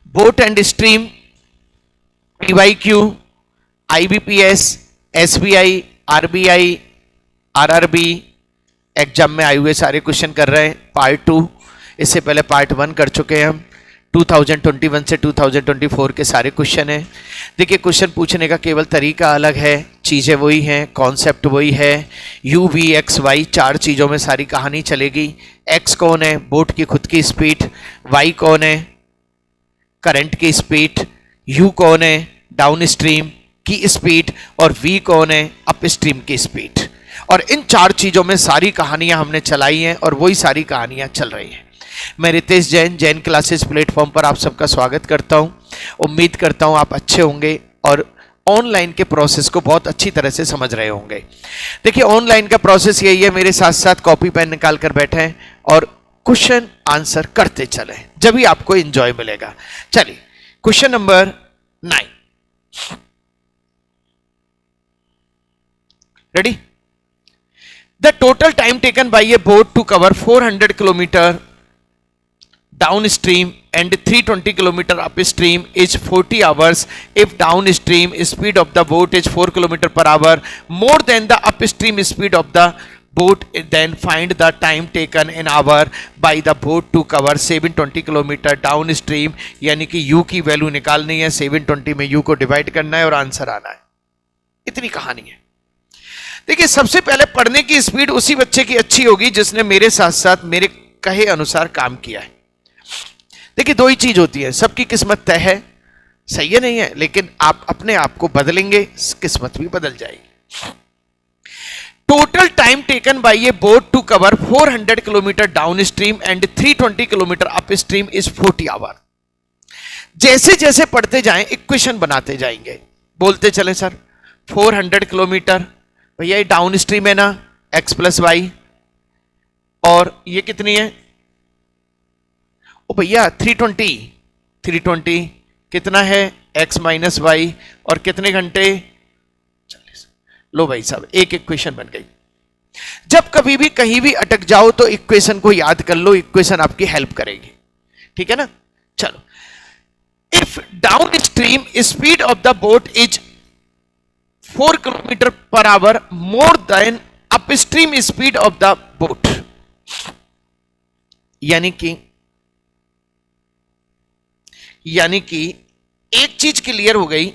Boat and stream, PYQ, IBPS, SBI, RBI, RRB, exam में आए हुए सारे क्वेश्चन कर रहे हैं। पार्ट 2, इससे पहले पार्ट 1 कर चुके हैं हम। 2021 से 2024 के सारे क्वेश्चन हैं। देखिए, क्वेश्चन पूछने का केवल तरीका अलग है, चीज़ें वही हैं, कॉन्सेप्ट वही है। यू वी एक्स वाई 4 चीज़ों में सारी कहानी चलेगी। एक्स कौन है? बोट की खुद की स्पीड। वाई कौन है? करंट की स्पीड। यू कौन है? डाउन स्ट्रीम की स्पीड। और वी कौन है? अप स्ट्रीम की स्पीड। और इन 4 चीज़ों में सारी कहानियां हमने चलाई हैं और वही सारी कहानियां चल रही हैं। मैं रितेश जैन, जैन क्लासेस प्लेटफॉर्म पर आप सबका स्वागत करता हूं। उम्मीद करता हूं आप अच्छे होंगे और ऑनलाइन के प्रोसेस को बहुत अच्छी तरह से समझ रहे होंगे। देखिए, ऑनलाइन का प्रोसेस यही है, मेरे साथ साथ कॉपी पेन निकाल कर बैठे और क्वेश्चन आंसर करते चले, जब भी आपको एंजॉय मिलेगा। चलिए, question number 9, ready? The total time taken by a boat to cover 400 km downstream and 320 km upstream is 40 hours if downstream speed of the boat is 4 km per hour more than the upstream speed of the boat. Then find the time taken in hour by the boat to cover 720 km downstream. यानी कि u की value निकालनी है, 720 में u को divide करना है और आंसर आना है। इतनी कहानी है। देखिए, सबसे पहले पढ़ने की स्पीड उसी बच्चे की अच्छी होगी जिसने मेरे साथ साथ मेरे कहे अनुसार काम किया है। देखिए, 2 ही चीज होती है, सबकी किस्मत तय है, सही है नहीं है, लेकिन आप अपने आप को बदलेंगे, किस्मत भी बदल जाएगी। Total time taken by a boat to cover 400 kilometre downstream and 320 kilometre upstream is 40 hour. जैसे जैसे पढ़ते जाएं इक्वेशन बनाते जाएंगे, बोलते चले सर 400 किलोमीटर, भैया ये डाउन स्ट्रीम है ना, x प्लस वाई, और ये कितनी है? ओ भैया 320 कितना है? x माइनस वाई, और कितने घंटे? 40। लो भाई साहब, एक इक्वेशन बन गई। जब कभी भी कहीं भी अटक जाओ तो इक्वेशन को याद कर लो, इक्वेशन आपकी हेल्प करेगी, ठीक है ना? चलो, if down stream speed of the boat is 4 kilometre per our more than upstream speed of the boat, यानी कि एक चीज क्लियर हो गई,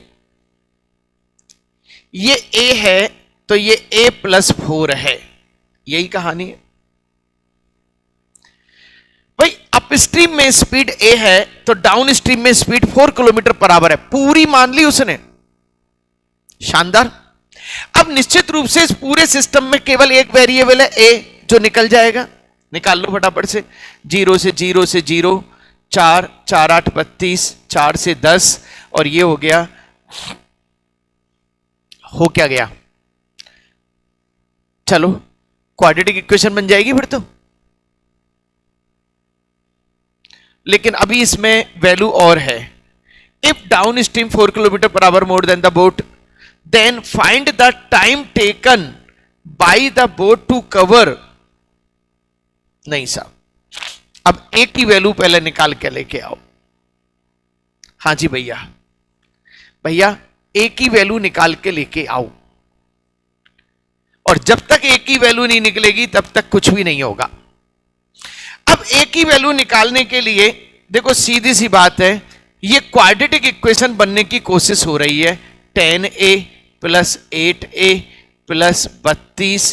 ये a है तो ये a प्लस 4 है, यही कहानी है भाई। अपस्ट्रीम में स्पीड a है तो डाउन स्ट्रीम में स्पीड 4 किलोमीटर पर आवर है, पूरी मान ली उसने, शानदार। अब निश्चित रूप से इस पूरे सिस्टम में केवल एक वेरिएबल है a, जो निकल जाएगा, निकाल लो फटाफट से। 0 से 0 से 0, 4 4 8 32, 4 से 10, और ये हो गया, हो क्या गया? चलो, क्वाड्रेटिक इक्वेशन बन जाएगी फिर तो। लेकिन अभी इसमें वैल्यू और है। If down stream 4 kilometre per our more than the boat, then find the time taken by the boat to cover। नहीं साहब, अब एक की वैल्यू पहले निकाल के लेके आओ। हाँ जी भैया एक की वैल्यू निकाल के लेके आओ, और जब तक एक की वैल्यू नहीं निकलेगी तब तक कुछ भी नहीं होगा। अब एक की वैल्यू निकालने के लिए देखो, सीधी सी बात है, ये क्वाड्रेटिक इक्वेशन बनने की कोशिश हो रही है। 10a प्लस 8a प्लस 32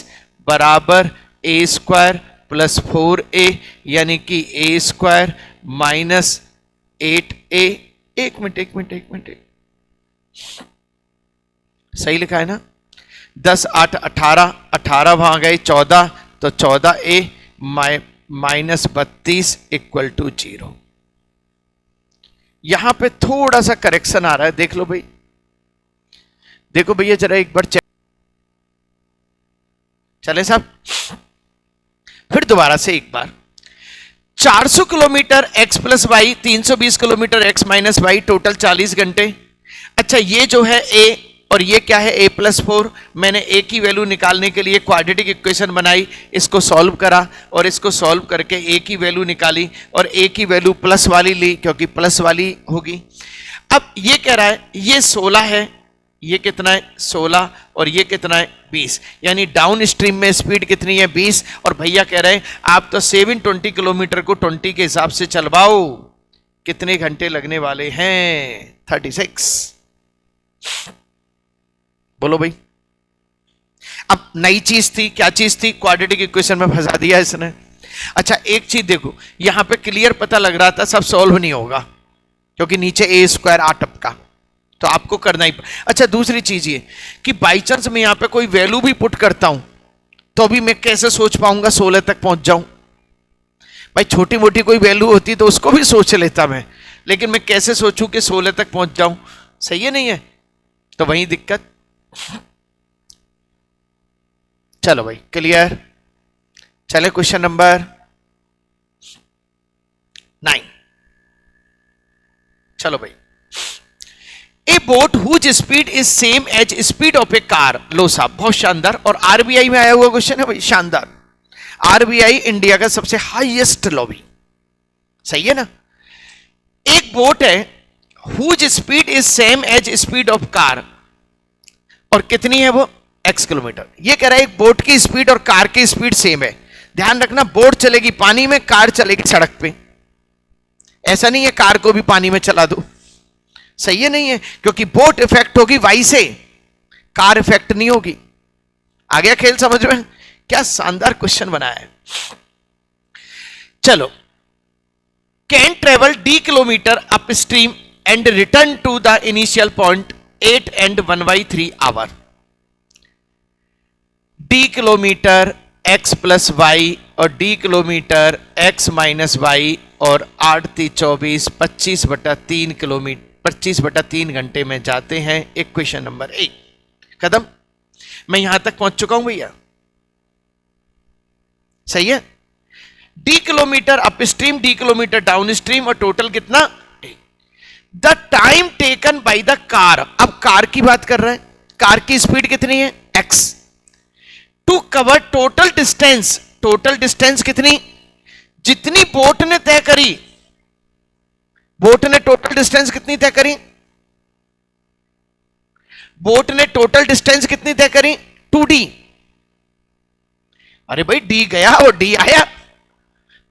बराबर a स्क्वायर प्लस 4a, यानी कि a स्क्वायर माइनस 8a। एक मिनट, सही लिखा है ना? 10 8 18 वहां गए 14, तो 14a माइनस 32 इक्वल टू 0। यहां पे थोड़ा सा करेक्शन आ रहा है, देख लो भाई, देखो भैया जरा एक बार चेक, चले साहब, फिर दोबारा से एक बार। 400 kilometre x plus y, 320 kilometre x minus y, total 40 घंटे। अच्छा, ये जो है a, और ये क्या है a+4। मैंने a की वैल्यू निकालने के लिए क्वाड्रेटिक इक्वेशन बनाई, इसको सॉल्व करा और इसको सॉल्व करके a की वैल्यू निकाली और a की वैल्यू प्लस वाली ली क्योंकि प्लस वाली होगी। अब ये कह रहा है ये 16 है, ये कितना है 16 और ये कितना है 20, यानी डाउन स्ट्रीम में स्पीड कितनी है 20। और भैया कह रहे हैं आप तो 720 किलोमीटर को 20 के हिसाब से चलवाओ, कितने घंटे लगने वाले हैं 36। बोलो भाई। अब नई चीज थी, क्या चीज थी, क्वाड्रेटिक इक्वेशन में फंसा दिया इसने। अच्छा एक चीज देखो, यहां पे क्लियर पता लग रहा था सब सॉल्व नहीं होगा क्योंकि नीचे a² आ टपका, तो आपको करना ही। अच्छा दूसरी चीज ये कि बाई चांस मैं यहां पे कोई वैल्यू भी पुट करता हूं तो अभी मैं कैसे सोच पाऊंगा 16 तक पहुंच जाऊं। भाई छोटी मोटी कोई वैल्यू होती तो उसको भी सोच लेता मैं, लेकिन मैं कैसे सोचूं कि 16 तक पहुंच जाऊं, सही है नहीं है, तो वही दिक्कत। चलो भाई क्लियर। चले क्वेश्चन नंबर 9। चलो भाई, a boat whose speed is same as speed of a car. लो साहब बहुत शानदार, और आरबीआई में आया हुआ क्वेश्चन है भाई, शानदार। आरबीआई इंडिया का सबसे हाईएस्ट लॉबी, सही है ना। एक बोट है whose speed is same as speed of car, और कितनी है वो x किलोमीटर। ये कह रहा है एक बोट की स्पीड और कार की स्पीड सेम है। ध्यान रखना बोट चलेगी पानी में, कार चलेगी सड़क पे। ऐसा नहीं है कार को भी पानी में चला दो, सही है नहीं है, क्योंकि बोट इफेक्ट होगी वाई से, कार इफेक्ट नहीं होगी। आ गया खेल समझ में। क्या शानदार क्वेश्चन बनाया है। चलो, can travel d kilometre upstream and return to the initial point 8 and 1/3 hour. d kilometre x + y और d किलोमीटर x - y और 8 × 3 = 24, 25/3 किलोमीटर, 25/3 घंटे में जाते हैं। इक्वेशन नंबर 1 खत्म। मैं यहां तक पहुंच चुका हूं भैया, सही है। d kilometre up stream, d kilometre down stream, और टोटल कितना। The time taken by the car. अब कार की बात कर रहे हैं, कार की स्पीड कितनी है x, to cover total distance. Total distance कितनी, जितनी बोट ने तय करी। बोट ने टोटल डिस्टेंस कितनी तय करी, बोट ने टोटल डिस्टेंस कितनी तय करी 2d। अरे भाई d गया और d आया,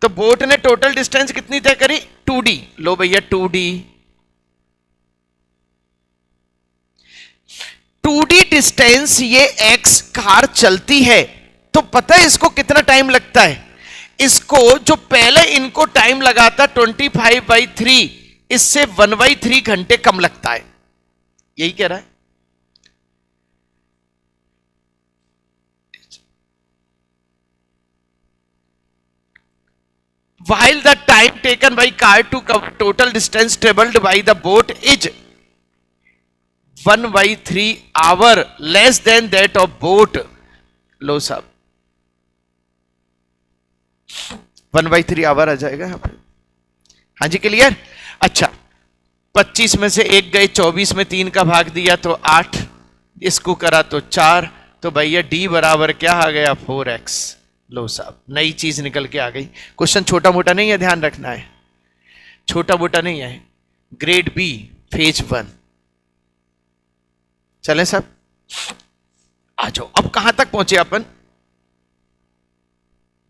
तो बोट ने टोटल डिस्टेंस कितनी तय करी 2d। लो भैया 2d, 2d डिस्टेंस ये x कार चलती है, तो पता है इसको कितना टाइम लगता है। इसको जो पहले इनको टाइम लगा था 25/3, इससे 1/3 घंटे कम लगता है, यही कह रहा है। While the time taken by car to cover total distance traveled by the boat is 1/3 hour less than that of boat। लो साहब 1/3 आवर आ जाएगा यहां पे। हाँ जी क्लियर। अच्छा 25 में से 1 गए, 24 में 3 का भाग दिया तो 8, इसको करा तो 4, तो भैया d बराबर क्या आ गया 4x। लो साहब नई चीज निकल के आ गई। क्वेश्चन छोटा मोटा नहीं है, ध्यान रखना है, छोटा मोटा नहीं है। Grade B phase 1। चले साहब आ जाओ, अब कहां तक पहुंचे अपन।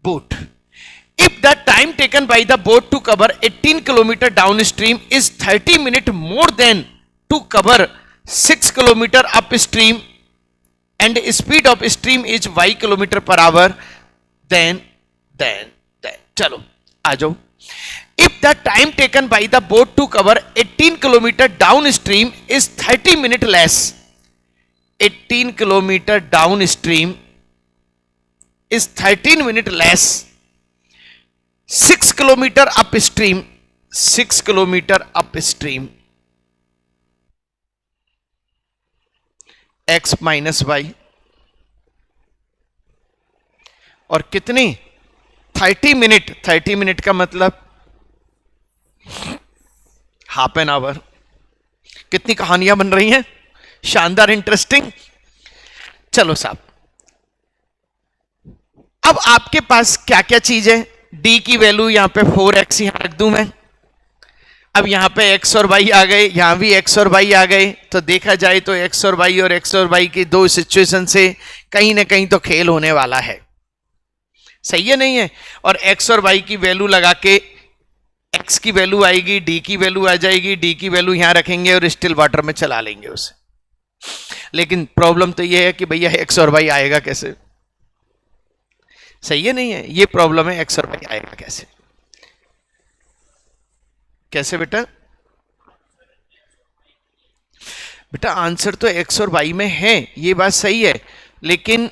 Boat. If the time taken by the boat to cover 18 kilometre downstream is 30 minute more than to cover 6 kilometre upstream and speed of stream is y kilometre per hour, then चलो आ जाओ। If the time taken by the boat to cover 18 kilometre downstream is 30 minute less. 18 kilometre downstream is 13 minute less. 6 kilometre up stream, 6 kilometre up stream x - y, और कितनी 30 minute. 30 minute का मतलब ½ an hour. कितनी कहानियां बन रही हैं, शानदार, इंटरेस्टिंग। चलो साहब, अब आपके पास क्या क्या चीज है। डी की वैल्यू यहां पे 4x यहां रख दूं मैं। अब यहां पे x और y आ गए, यहां भी x और y आ गए, तो देखा जाए तो x और y की दो सिचुएशन से कहीं ना कहीं तो खेल होने वाला है। सही है नहीं है? और x और y की वैल्यू लगा के x की वैल्यू आएगी, d की वैल्यू आ जाएगी, d की वैल्यू यहां रखेंगे और स्टिल वाटर में चला लेंगे उसे। लेकिन प्रॉब्लम तो यह है कि भैया x और y आएगा कैसे? सही है नहीं है? ये प्रॉब्लम है, x और y आएगा कैसे? कैसे बेटा? बेटा आंसर तो x और y में है, ये बात सही है, लेकिन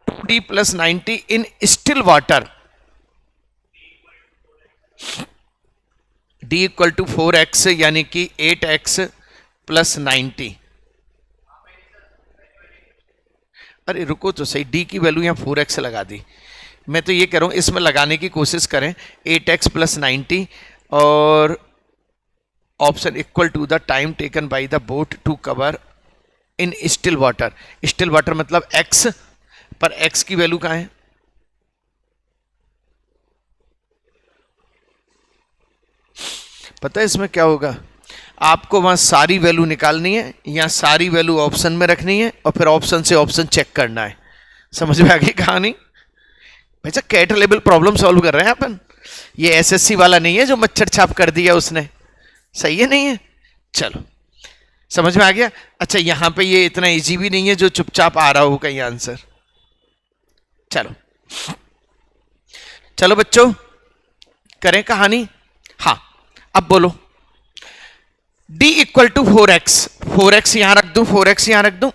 2d plus 90 in still water, d equal to 4x यानी कि 8x प्लस 90। अरे रुको तो सही, d की वैल्यू यहां 4x लगा दी। मैं तो ये कह रहा हूं इसमें लगाने की कोशिश करें 8x प्लस 90 और option equal to the time taken by the boat to cover in still water. Still water मतलब x, पर x की वैल्यू कहां है? पता है इसमें क्या होगा? आपको वहां सारी वैल्यू निकालनी है, या सारी वैल्यू ऑप्शन में रखनी है और फिर ऑप्शन से ऑप्शन चेक करना है। समझ में आ गई कहानी? भैया कैट लेवल प्रॉब्लम सॉल्व कर रहे हैं अपन, ये एसएससी वाला नहीं है जो मच्छर छाप कर दिया उसने। सही है नहीं है? चलो समझ में आ गया। अच्छा यहां पे ये इतना इजी भी नहीं है जो चुपचाप आ रहा हो कहीं आंसर। चलो चलो बच्चों करें कहानी। हाँ अब बोलो, d equal to 4x, 4x यहां रख दूं, 4x यहां रख दूं,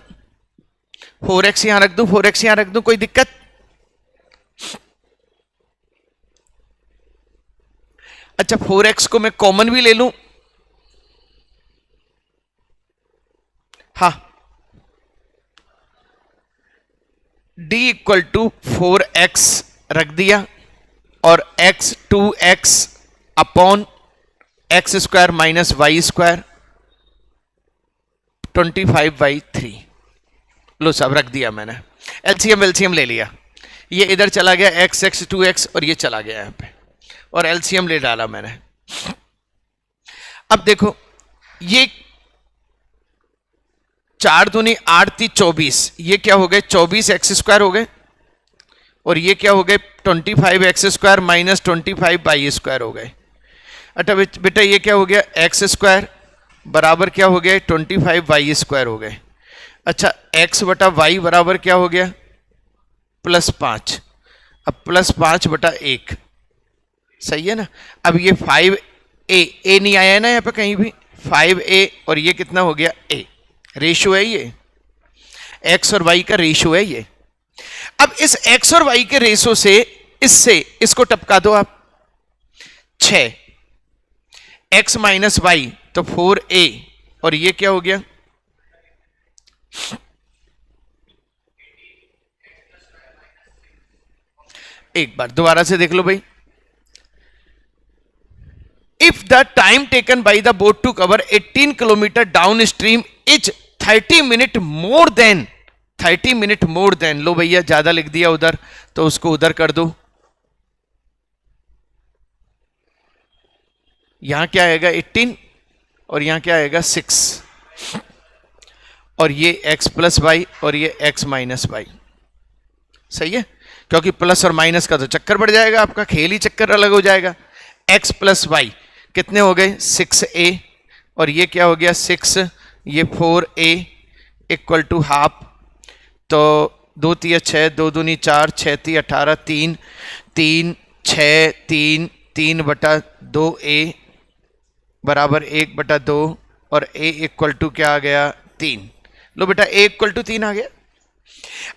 4x यहां रख दूं, 4x यहां रख दूं, कोई दिक्कत? अच्छा 4x को मैं कॉमन भी ले लूं। हाँ d इक्वल टू 4x रख दिया और x 2x upon x square minus y square 25/3। लो साहब रख दिया मैंने, एलसीएम ले लिया, ये इधर चला गया x 2x और ये चला गया यहां पे, और एलसीएम ले डाला मैंने। अब देखो ये 4 दूनी 8 3 24, ये क्या हो गए 24x स्क्वायर हो गए, और ये क्या हो गए 25x square minus 25y square हो गए। अच्छा बेटा ये क्या हो गया एक्स स्क्वायर बराबर क्या हो गया 25y स्क्वायर हो गए। अच्छा x बटा y बराबर क्या हो गया +5। अब +5 बटा 1, सही है ना। अब ये 5a नहीं आया है ना यहाँ पे कहीं भी, 5a और ये कितना हो गया a, रेशो है ये, x और y का रेशो है ये। अब इस x और y के रेशो से इसको टपका दो आप, 6 x माइनस वाई तो 4a, और ये क्या हो गया एक बार दोबारा से देख लो भाई। If the time taken by the boat to cover 18 kilometre downstream is 30 minute more than, 30 minute more than, लो भैया ज्यादा लिख दिया उधर तो उसको उधर कर दो। यहां क्या आएगा 18 और यहां क्या आएगा 6, और ये x प्लस वाई और ये x माइनस वाई। सही है, क्योंकि प्लस और माइनस का तो चक्कर बढ़ जाएगा, आपका खेल ही चक्कर अलग हो जाएगा। x प्लस वाई कितने हो गए 6a, और ये क्या हो गया 6, ये 4a इक्वल टू हाफ, तो 2 3 6, 2 दूनी 4, 6 3 18, 3 3 6 3 3 बटा 2a बराबर 1 बटा 2, और a इक्वल टू क्या आ गया 3। लो बेटा a इक्वल टू 3 आ गया।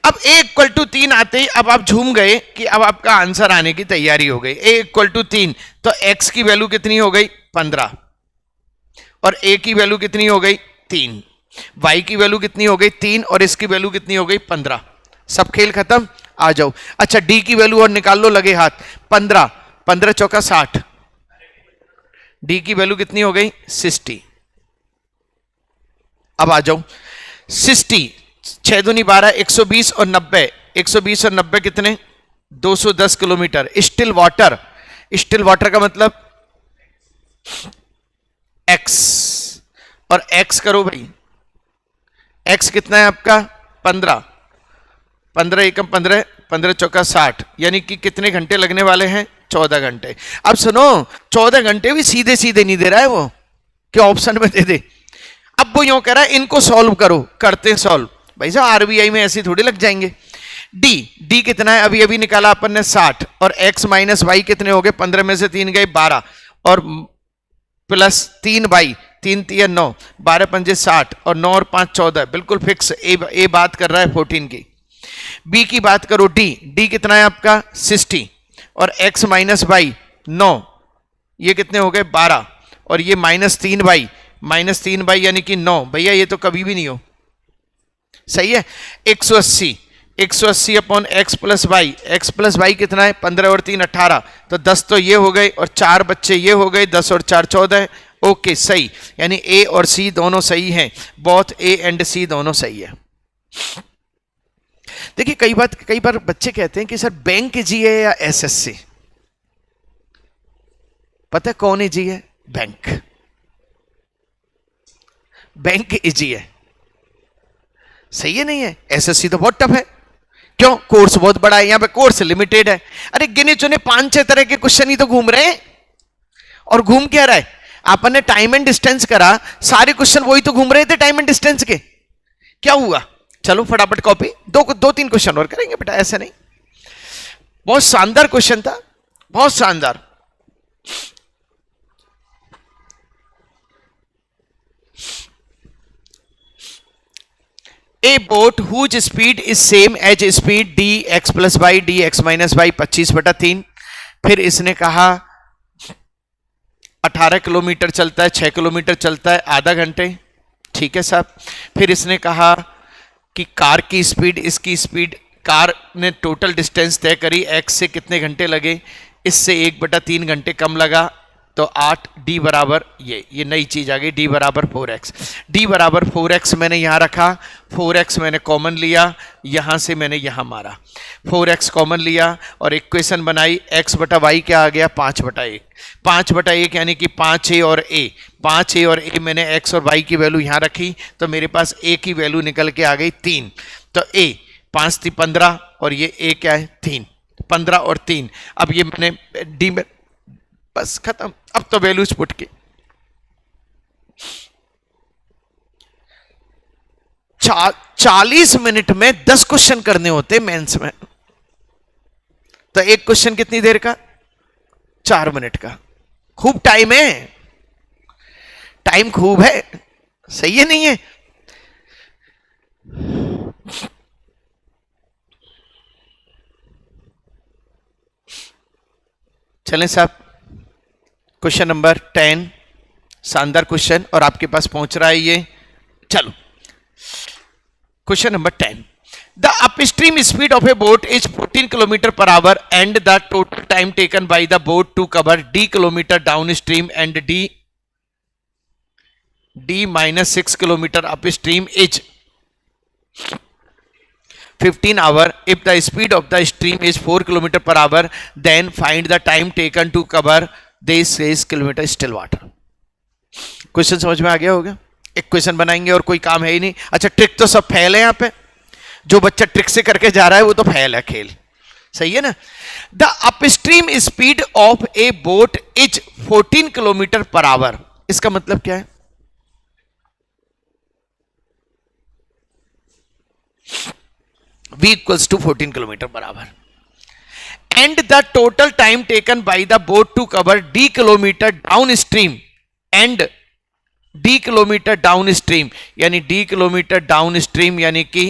अब a इक्वल टू 3 आते ही अब आप झूम गए कि अब आपका आंसर आने की तैयारी हो गई। a इक्वल टू 3 तो x की वैल्यू कितनी हो गई 15, और a की वैल्यू कितनी हो गई 3, y की वैल्यू कितनी हो गई 3, और इसकी वैल्यू कितनी हो गई 15। सब खेल खत्म, आ जाओ। अच्छा d की वैल्यू और निकाल लो लगे हाथ, 15 15 चौका 60, डी की वैल्यू कितनी हो गई 60। अब आ जाओ 60, 6 दूनी 12, 120 और 90, 120 और 90 कितने, 210 kilometre. Still water, still water का मतलब x, और x करो भाई, x कितना है आपका 15, 15 एकम 15, 15 चौका 60, यानी कि कितने घंटे लगने वाले हैं, 14 घंटे। अब सुनो 14 घंटे भी सीधे सीधे नहीं दे रहा है वो, क्या ऑप्शन में दे दे। अब वो यूं कह रहा है इनको सॉल्व करो, करते हैं सॉल्व। भाई साहब आरबीआई में ऐसे थोड़ी लग जाएंगे। डी कितना है, अभी अभी निकाला अपन ने 60, और x माइनस वाई कितने हो गए, 15 में से 3 गए 12, और प्लस 3 वाई, 3 3 9, 12 पंजे 60, और 9 और 5 14, बिल्कुल फिक्स। ए बात कर रहा है 14 की। बी की बात करो, डी कितना है आपका 60, और x माइनस वाई 9, ये कितने हो गए 12, और ये माइनस 3 वाई यानी कि 9। भैया ये तो कभी भी नहीं हो, सही है। 180 अपॉन एक्स प्लस वाई कितना है, 15 और 3 18, तो 10 तो ये हो गए, और 4 बच्चे ये हो गए, 10 और 4 14। ओके सही, यानी ए और सी दोनों सही हैं, बोथ ए एंड सी दोनों सही है। देखिए कई बार बच्चे कहते हैं कि सर बैंक जी है या एसएससी। पता है कौन इजी है, बैंक इजी है, सही है नहीं है। एसएससी तो बहुत टफ है, क्यों, कोर्स बहुत बड़ा है, यहां पे कोर्स लिमिटेड है। अरे गिने चुने 5-6 तरह के क्वेश्चन ही तो घूम रहे हैं, और घूम क्या रहा है, आपन ने टाइम एंड डिस्टेंस करा, सारे क्वेश्चन वही तो घूम रहे थे टाइम एंड डिस्टेंस के। क्या हुआ, चलो फटाफट कॉपी, 2-3 क्वेश्चन और करेंगे बेटा, ऐसे नहीं। बहुत शानदार क्वेश्चन था, बहुत शानदार। A boat whose speed is same as speed dx plus y dx minus y 25/3। फिर इसने कहा 18 किलोमीटर चलता है, 6 किलोमीटर चलता है आधा घंटे, ठीक है साहब। फिर इसने कहा कि कार की स्पीड, इसकी स्पीड, कार ने टोटल डिस्टेंस तय करी, x से कितने घंटे लगे, इससे 1/3 घंटे कम लगा, तो 8। डी बराबर ये नई चीज आ गई, डी बराबर 4x। डी बराबर 4x मैंने यहां रखा, 4x मैंने कॉमन लिया, यहां से मैंने यहां मारा, 4x कॉमन लिया और इक्वेशन बनाई। x बटा वाई क्या आ गया, 5/1, 5/1 यानी कि 5a और a, 5a और a मैंने x और y की वैल्यू यहां रखी, तो मेरे पास a की वैल्यू निकल के आ गई 3। तो a 5 3 15, और ये a क्या है 3, 15 और 3। अब ये मैंने डी में बस खत्म, अब तो वैल्यूज पुट की। 40 मिनट में 10 क्वेश्चन करने होते मेंस में, तो एक क्वेश्चन कितनी देर का, 4 मिनट का। खूब टाइम है, टाइम खूब है, सही है नहीं है। चलें साहब, क्वेश्चन नंबर 10, शानदार क्वेश्चन, और आपके पास पहुंच रहा है ये। चलो question number 10, the upstream speed of a boat is 14 kilometre per hour and the total time taken by the boat to cover d kilometre downstream and d minus 6 kilometre upstream is 15 hour. If the speed of the stream is 4 kilometer per hour, then find the time taken to cover this 6 kilometer still water. Question समझ में आ गया होगा। एक question बनाएंगे और कोई काम है ही नहीं। अच्छा ट्रिक तो सब फेल है यहाँ पे, जो बच्चा ट्रिक से करके जा रहा है वो तो फेल है खेल, सही है ना। The upstream speed of a boat is 14 kilometre per our, इसका मतलब क्या है, v equals to 14 kilometer per hour and the total time taken by the boat to cover d kilometer downstream and d kilometer downstream यानी d kilometre downstream यानी कि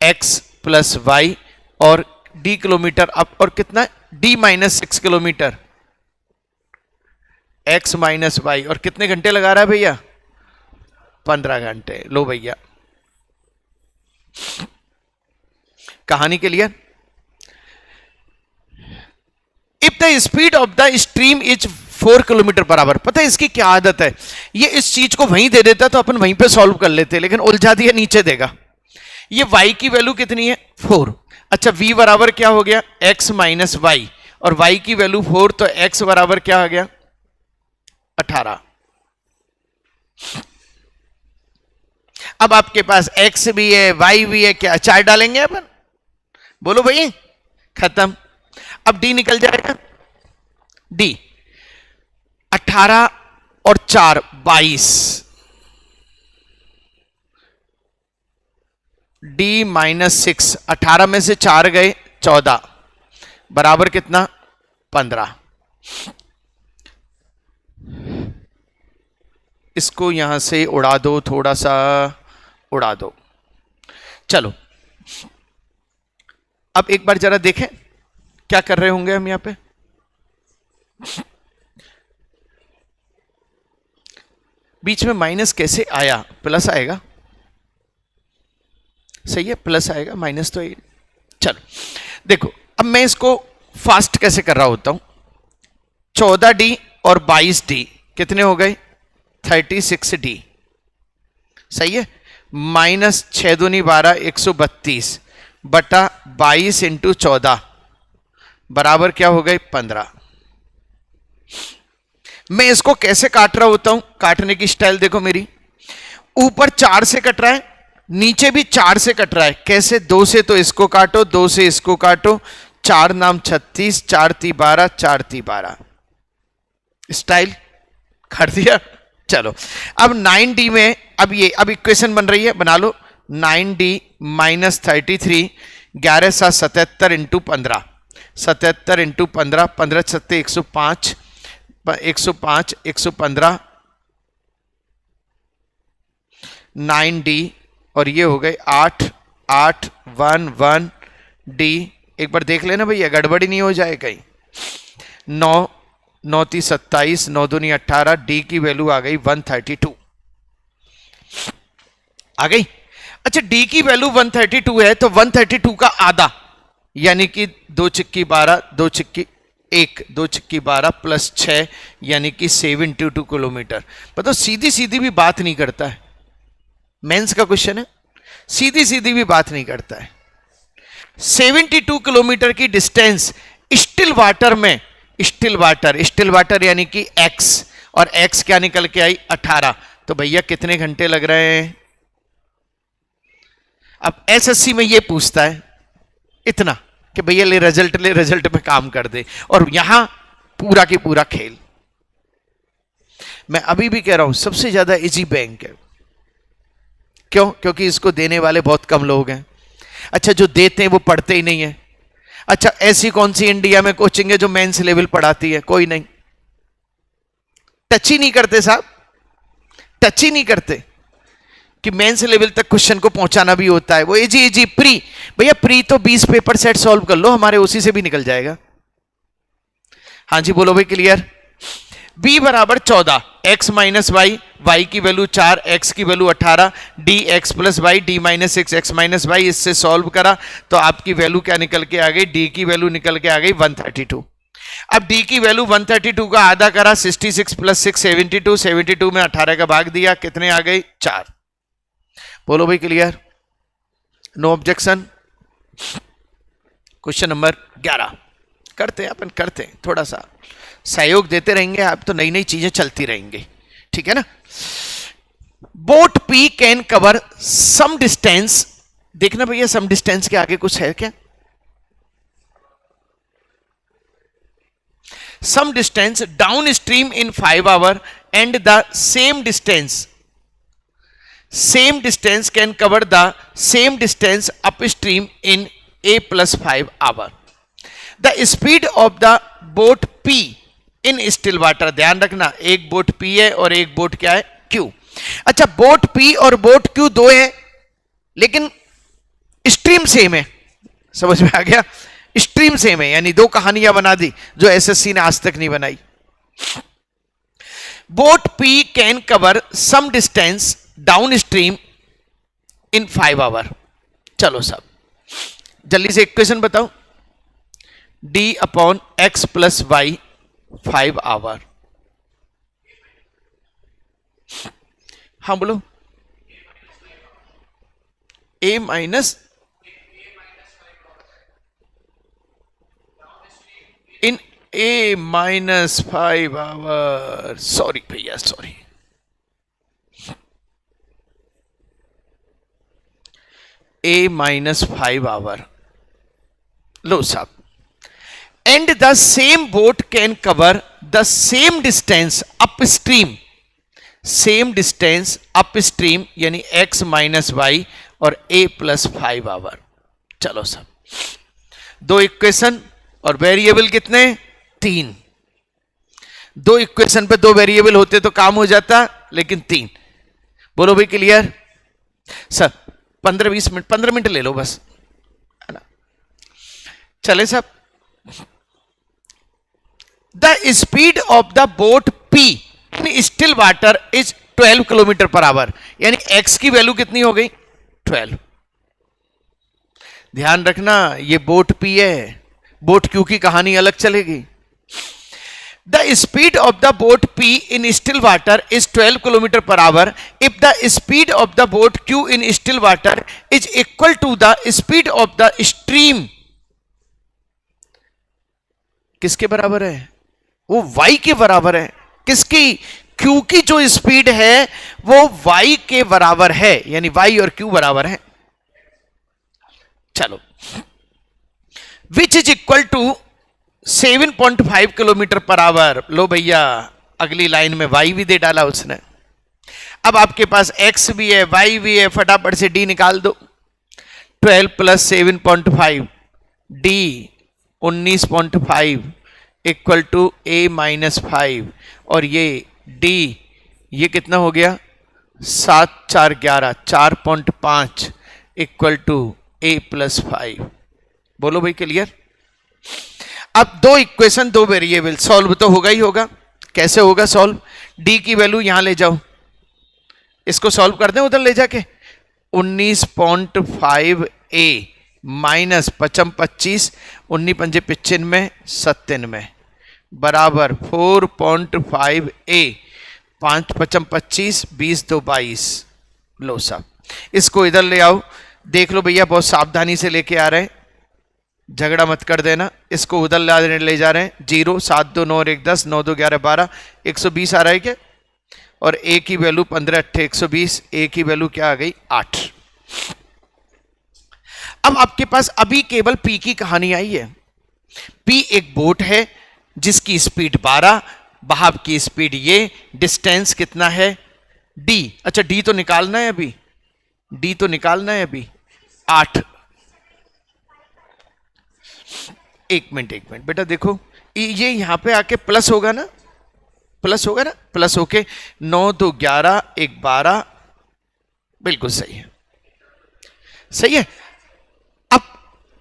x plus y और d kilometre up, और कितना d minus 6 kilometre x minus y, और कितने घंटे लगा रहा है भैया, 15 घंटे। लो भैया कहानी के लिए, if the speed of the stream is 4 kilometre per our. पता है इसकी क्या आदत है, ये इस चीज को वहीं दे देता तो अपन वहीं पे सॉल्व कर लेते, लेकिन उलझा दिया नीचे देगा। ये y की वैल्यू कितनी है 4। अच्छा v बराबर क्या हो गया x माइनस वाई, और y की वैल्यू 4, तो x बराबर क्या आ गया 18। अब आपके पास x भी है y भी है, क्या 4 डालेंगे अपन, बोलो भाई, खत्म। अब d निकल जाएगा, d 18 और 4 22, d माइनस 6, 18 में से 4 गए 14, बराबर कितना 15। इसको यहां से उड़ा दो, थोड़ा सा उड़ा दो। चलो अब एक बार जरा देखें क्या कर रहे होंगे हम यहां पे। बीच में माइनस कैसे आया, प्लस आएगा, सही है, प्लस आएगा, माइनस तो आएगा। चलो देखो अब मैं इसको फास्ट कैसे कर रहा होता हूं। 14d और 22d कितने हो गए 36d, सही है, माइनस 6 दूनी 12 132 बटा 22 इंटू 14 बराबर क्या हो गए 15। मैं इसको कैसे काट रहा होता हूं, काटने की स्टाइल देखो मेरी, ऊपर 4 से कट रहा है, नीचे भी 4 से कट रहा है। कैसे, 2 से तो इसको काटो, 2 से इसको काटो, 4 नाम 36, 4 ती 12, 4 ती 12, स्टाइल काट दिया। चलो अब 9d में अब ये अब इक्वेशन बन रही है, बना लो 9d माइनस 33, 11 7 77 इंटू 15, 77 इंटू 15, 15 सत्ते 105, 105 115 9d, और ये हो गए 8 8 1 1 d। एक बार देख लेना भैया गड़बड़ी नहीं हो जाए कहीं। 9 9 ती 27, 9 दूनी 18, डी की वैल्यू आ गई 132 आ गई। अच्छा डी की वैल्यू 132 है, तो 132 का आधा यानी कि 2 चिक्की 12, 2 चिक्की 1, 2 चिक्की 12 प्लस 6 यानी कि 72 किलोमीटर। मतलब सीधी सीधी भी बात नहीं करता है, मेंस का क्वेश्चन है, सीधी सीधी भी बात नहीं करता है। 72 किलोमीटर की डिस्टेंस स्टिल वाटर में, स्टिल वाटर यानी कि x, और x क्या निकल के आई 18, तो भैया कितने घंटे लग रहे हैं। अब एसएससी में ये पूछता है इतना कि भैया ले रिजल्ट पे काम कर दे, और यहां पूरा की पूरा खेल। मैं अभी भी कह रहा हूं सबसे ज्यादा इजी बैंक है, क्यों, क्योंकि इसको देने वाले बहुत कम लोग हैं। अच्छा जो देते हैं वो पढ़ते ही नहीं है। अच्छा ऐसी कौन सी इंडिया में कोचिंग है जो मेंस लेवल पढ़ाती है, कोई नहीं, टच ही नहीं करते साहब, टच ही नहीं करते कि मेंस लेवल तक क्वेश्चन को पहुंचाना भी होता है। वो इजी प्री, भैया प्री तो 20 पेपर सेट सॉल्व कर लो, हमारे उसी से भी निकल जाएगा। हाँ जी बोलो भाई क्लियर। b बराबर 14, x माइनस वाई, वाई की वैल्यू 4, x की value 18, D x plus y, D minus 6 x minus y, इससे सॉल्व करा तो आपकी वैल्यू क्या निकल के आ गई, d की वैल्यू निकल के आ गई 132। अब d की वैल्यू 132 का आधा करा, 66 प्लस 6 72, 72 में 18 का भाग दिया, कितने आ गई 4। बोलो भाई clear, no objection. Question number 11 करते हैं अपन, करते हैं, थोड़ा सा सहयोग देते रहेंगे, आप तो नई नई चीजें चलती रहेंगी, ठीक है ना। Boat P can cover some distance, देखना भैया सम डिस्टेंस के आगे कुछ है क्या, some distance downstream in 5 hour and the same distance can cover the same distance upstream in a plus 5 hour. The speed of the boat P in still water, ध्यान रखना एक boat P है और एक boat क्या है Q। अच्छा boat P और बोट Q दो है लेकिन स्ट्रीम सेम है, समझ में आ गया, स्ट्रीम सेम है, यानी दो कहानियां बना दी जो एसएससी ने आज तक नहीं बनाई। Boat P can cover some distance downstream in 5 hour. चलो साहब जल्दी से इक्वेशन बताओ, d upon x plus y 5 hour, हाँ बोलो। A minus in a minus 5 hour, sorry भैया सॉरी, ए माइनस 5 आवर। लो साहब, and the same boat can cover the same distance upstream, same distance upstream यानी x minus y और a plus 5 hour. चलो साहब, दो equation और variable कितने? 3। दो इक्वेशन पे दो वेरिएबल होते तो काम हो जाता, लेकिन 3। बोलो भाई क्लियर? सर 15-20 मिनट, 15 मिनट ले लो बस, है ना। चले साहब, the speed of the boat P in still water is 12 kilometre per hour, यानी x की वैल्यू कितनी हो गई? 12। ध्यान रखना ये बोट P है, बोट Q की कहानी अलग चलेगी। The speed of the boat P in still water is 12 kilometre per hour if the speed of the boat Q in still water is equal to the speed of the stream. किसके बराबर है? वो y के बराबर है। किसकी? Q की जो स्पीड है वो y के बराबर है, यानी y और Q बराबर है। चलो, which is equal to 7.5 kilometre per hour. लो भैया, अगली लाइन में y भी दे डाला उसने। अब आपके पास x भी है, y भी है, फटाफट से d निकाल दो। 12 प्लस 7.5 d 19.5 equal to a minus 5, और ये d ये कितना हो गया? 7 4 11 4.5 इक्वल टू a प्लस 5। बोलो भाई क्लियर? अब दो इक्वेशन दो वेरिएबल, सॉल्व तो होगा ही होगा। कैसे होगा सॉल्व? d की वैल्यू यहां ले जाओ, इसको सॉल्व कर दें उधर ले जाके। 19.5 a माइनस 25 19 पंजे 95 97 बराबर 4.5 a 5 5 25 20 2 22। लो साहब, इसको इधर ले आओ। देख लो भैया, बहुत सावधानी से लेके आ रहे हैं, झगड़ा मत कर देना। इसको उधर ले जा रहे हैं। 0 7 2 9 1 10 9 2 11 12 120 आ रहा है क्या? और a की वैल्यू 15 8 120, a की वैल्यू क्या आ गई? 8। अब आपके पास अभी केवल P की कहानी आई है। P एक बोट है जिसकी स्पीड 12, बहाव की स्पीड ये, डिस्टेंस कितना है? d। अच्छा d तो निकालना है अभी, d तो निकालना है अभी 8। एक मिनट बेटा, देखो ये यहां पे आके प्लस होगा ना, प्लस होगा ना, प्लस होके 9 2 11 1 12, बिल्कुल सही है, सही है। अब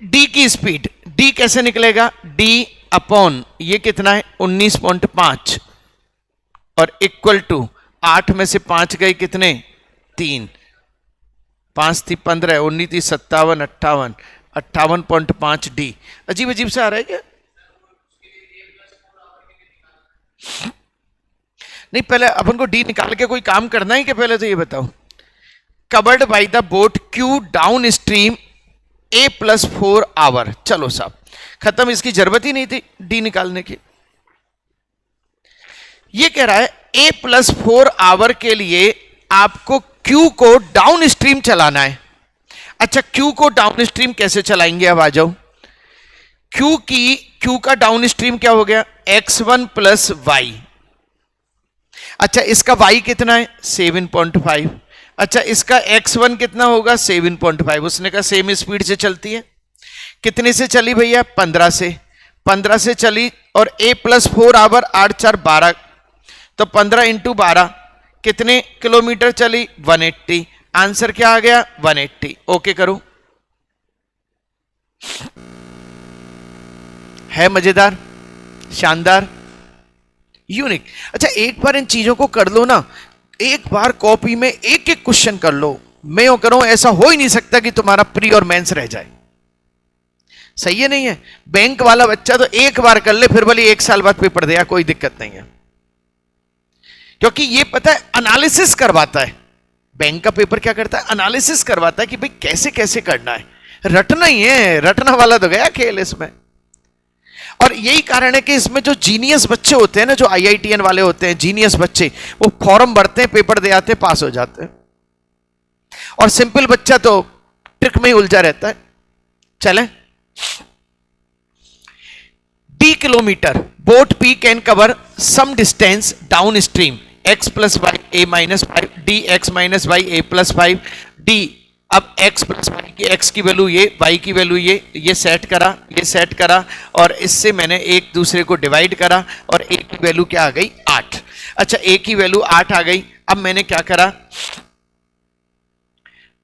d की स्पीड, d कैसे निकलेगा? d अपॉन ये कितना है? 19.5 और इक्वल टू 8 में से 5 गए कितने? 3, 5 थी 15, 19 थी 57 58 58.5 d। अजीब अजीब से आ रहा है क्या? नहीं, पहले अपन को d निकाल के कोई काम करना है क्या? पहले तो ये बताओ। Covered by the boat Q downstream a plus 4 hour. चलो साहब खत्म, इसकी जरूरत ही नहीं थी d निकालने की। ये कह रहा है a प्लस 4 आवर के लिए आपको Q को डाउन स्ट्रीम चलाना है। अच्छा, Q को डाउन स्ट्रीम कैसे चलाएंगे? अब आ जाओ। Q का डाउन स्ट्रीम क्या हो गया? x1 plus Y. अच्छा, इसका y कितना है? 7.5। अच्छा, इसका x1 कितना होगा? 7.5। उसने कहा सेम स्पीड से चलती है। कितने से चली भैया? 15 से। 15 से चली और a प्लस 4 आवर 8 4 12, तो 15 इंटू 12 कितने किलोमीटर चली? 180। आंसर क्या आ गया? 180। ओके करो। है मजेदार, शानदार, यूनिक। अच्छा, एक बार इन चीजों को कर लो ना, एक बार कॉपी में एक एक क्वेश्चन कर लो। मैं यूं करूं, ऐसा हो ही नहीं सकता कि तुम्हारा प्री और मेंस रह जाए। सही है नहीं है? बैंक वाला बच्चा तो एक बार कर ले, फिर भले 1 साल बाद पेपर दे, कोई दिक्कत नहीं है, क्योंकि ये पता है एनालिसिस करवाता है। बैंक का पेपर क्या करता है, एनालिसिस करवाता है कि भाई कैसे कैसे करना है, रटना ही है, रटना वाला तो गया खेल इसमें। और यही कारण है कि इसमें जो जीनियस बच्चे होते हैं ना, जो IITN वाले होते हैं, जीनियस बच्चे, वो फॉर्म भरते हैं, पेपर दे आते हैं, पास हो जाते हैं। और सिंपल बच्चा तो ट्रिक में ही उलझा रहता है। चले, D kilometre, boat P can cover some distance downstream x plus y a minus 5 D x minus y a plus 5 D. अब x प्लस वाई की, x की वैल्यू ये, y की वैल्यू ये सेट करा, ये सेट करा, और इससे मैंने एक दूसरे को डिवाइड करा, और a की वैल्यू क्या आ गई, 8। अच्छा, a की वैल्यू 8 आ गई। अब मैंने क्या करा,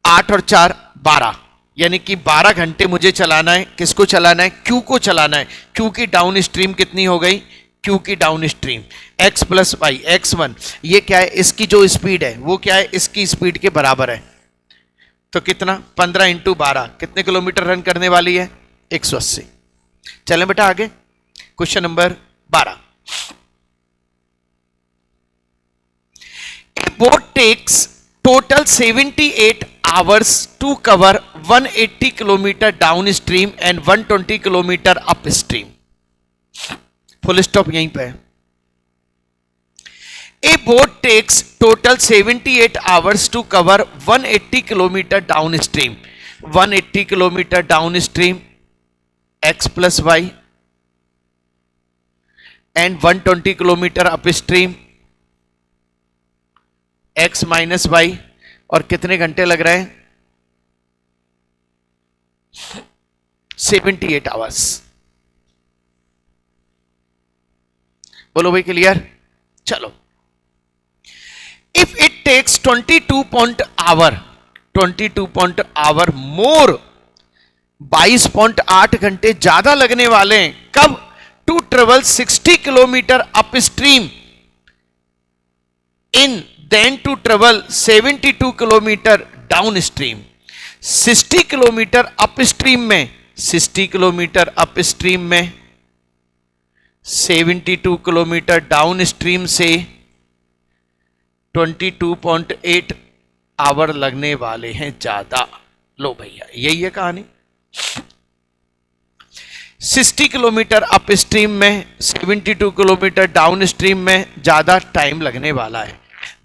8 और 4 12, यानी कि 12 घंटे मुझे चलाना है। किसको चलाना है, Q को चलाना है। Q की डाउन स्ट्रीम कितनी हो गई, Q की downstream x plus y x1, ये क्या है, इसकी जो स्पीड है वो क्या है, इसकी स्पीड के बराबर है। तो कितना, 15 इंटू 12, कितने किलोमीटर रन करने वाली है, 180। चलें बेटा आगे, question number 12। A boat takes total 78 hours to cover 180 kilometer downstream and 120 kilometer upstream। Full stop यहीं पे है। A boat takes total 78 hours to cover 180 kilometer downstream, 180 kilometer downstream x plus y and 120 kilometer upstream x minus y, और कितने घंटे लग रहे हैं, 78 hours. बोलो भाई क्लियर। चलो, इफ इट टेक्स 22.8 मोर, 22.8 घंटे ज्यादा लगने वाले हैं, कब, to travel 60 kilometre upstream in then to travel 72 kilometre downstream. 60 kilometre upstream में, 60 किलोमीटर अप स्ट्रीम में, 72 किलोमीटर डाउन स्ट्रीम से 22.8 आवर लगने वाले हैं ज्यादा। लो भैया यही है कहानी। 60 किलोमीटर अप स्ट्रीम में, 72 किलोमीटर डाउन स्ट्रीम में ज्यादा टाइम लगने वाला है।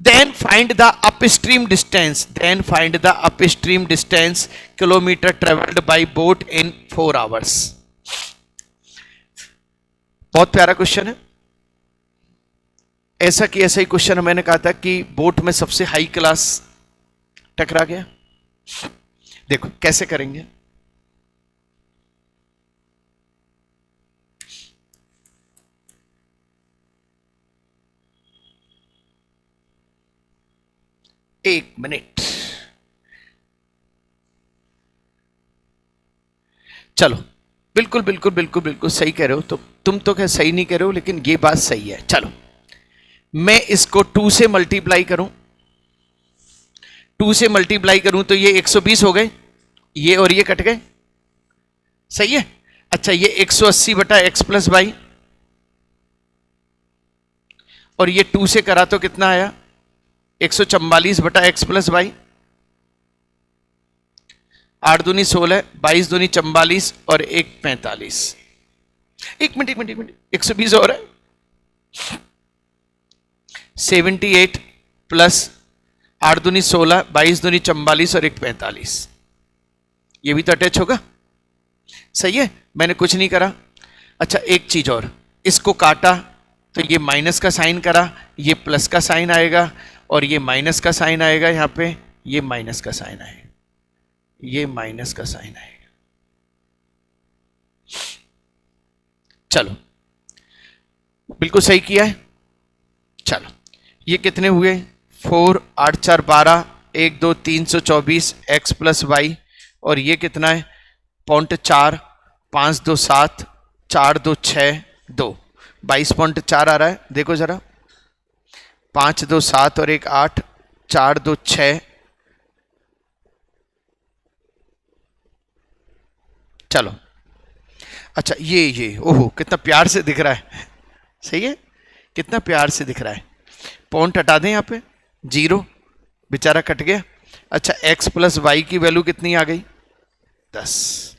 Then find the upstream distance, then find the upstream distance kilometer traveled by boat in 4 hours। बहुत प्यारा क्वेश्चन है। ऐसा कि ऐसा ही क्वेश्चन मैंने कहा था कि बोट में सबसे हाई क्लास टकरा गया। देखो कैसे करेंगे। एक मिनट, चलो, बिल्कुल बिल्कुल बिल्कुल बिल्कुल सही कह रहे हो। तो तुम तो क्या सही नहीं कह रहे हो, लेकिन ये बात सही है। चलो, मैं इसको 2 से मल्टीप्लाई करूं, 2 से मल्टीप्लाई करूं तो ये 120 हो गए, ये और ये कट गए, सही है। अच्छा, ये 180 बटा x प्लस वाई, और ये 2 से करा तो कितना आया, 144 बटा x प्लस वाई। 8 दूनी 16, 22 दूनी 44 और 1 45। एक मिनट 120 हो रहा है। 78 प्लस 8 दूनी 16, 22 दूनी 44 और 1 45। ये भी तो अटैच होगा, सही है, मैंने कुछ नहीं करा। अच्छा, एक चीज और, इसको काटा तो ये माइनस का साइन करा, ये प्लस का साइन आएगा, और ये माइनस का साइन आएगा, यहां पे ये माइनस का साइन आएगा, ये माइनस का साइन आएगा। चलो, बिल्कुल सही किया है। चलो, ये कितने हुए, 4 8 4 12, 1 2 324 x प्लस वाई, और ये कितना है, 0.4, 5 2 7, 4 2 6 2, 22.4 आ रहा है। देखो जरा, 5 2 7 और 1 8, 4 2 6। चलो, अच्छा, ये ओहो कितना प्यार से दिख रहा है, सही है, कितना प्यार से दिख रहा है। पॉइंट हटा दें यहाँ पे, 0 बेचारा कट गया। अच्छा, x प्लस वाई की वैल्यू कितनी आ गई? 10।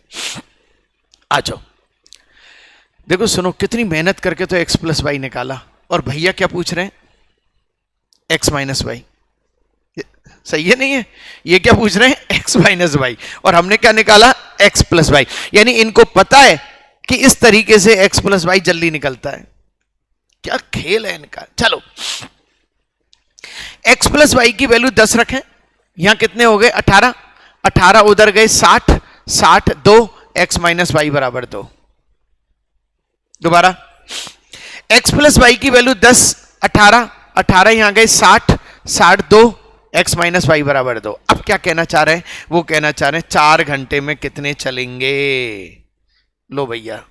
आ जाओ, देखो सुनो, कितनी मेहनत करके तो x प्लस वाई निकाला, और भैया क्या पूछ रहे हैं? x minus y. सही है नहीं है? ये क्या पूछ रहे हैं? x माइनस वाई, और हमने क्या निकाला? x plus y. यानी इनको पता है कि इस तरीके से x प्लस वाई जल्दी निकलता है। क्या खेल है इनका। चलो, x प्लस वाई की वैल्यू 10 रखें, यहां कितने हो गए? 18। 18 उधर गए 60, 60 2, x माइनस वाई बराबर 2। दोबारा, x प्लस वाई की वैल्यू 10, 18, 18 यहां गए 60, 60 2, x माइनस वाई बराबर 2। अब क्या कहना चाह रहे हैं? वो कहना चाह रहे हैं 4 घंटे में कितने चलेंगे। लो भैया,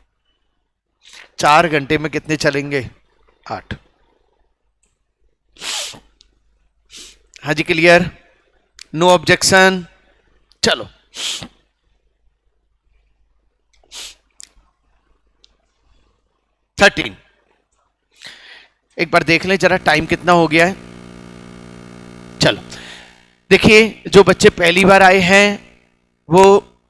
4 घंटे में कितने चलेंगे? 8। हाँ जी, क्लियर? No objection. चलो, थर्टीन, एक बार देख लें जरा टाइम कितना हो गया है। चलो देखिए, जो बच्चे पहली बार आए हैं वो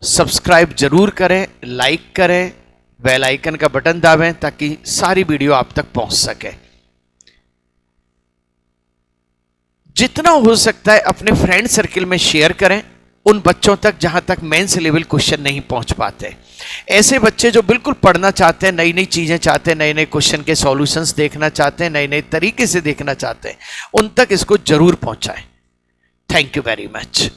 सब्सक्राइब जरूर करें, लाइक करें, बेल आइकन का बटन दाबें ताकि सारी वीडियो आप तक पहुंच सके। जितना हो सकता है अपने फ्रेंड सर्किल में शेयर करें, उन बच्चों तक जहां तक मेंस लेवल क्वेश्चन नहीं पहुंच पाते। ऐसे बच्चे जो बिल्कुल पढ़ना चाहते हैं, नई नई चीजें चाहते हैं, नए नए क्वेश्चन के सॉल्यूशंस देखना चाहते हैं, नए नए तरीके से देखना चाहते हैं, उन तक इसको जरूर पहुंचाएं। Thank you very much.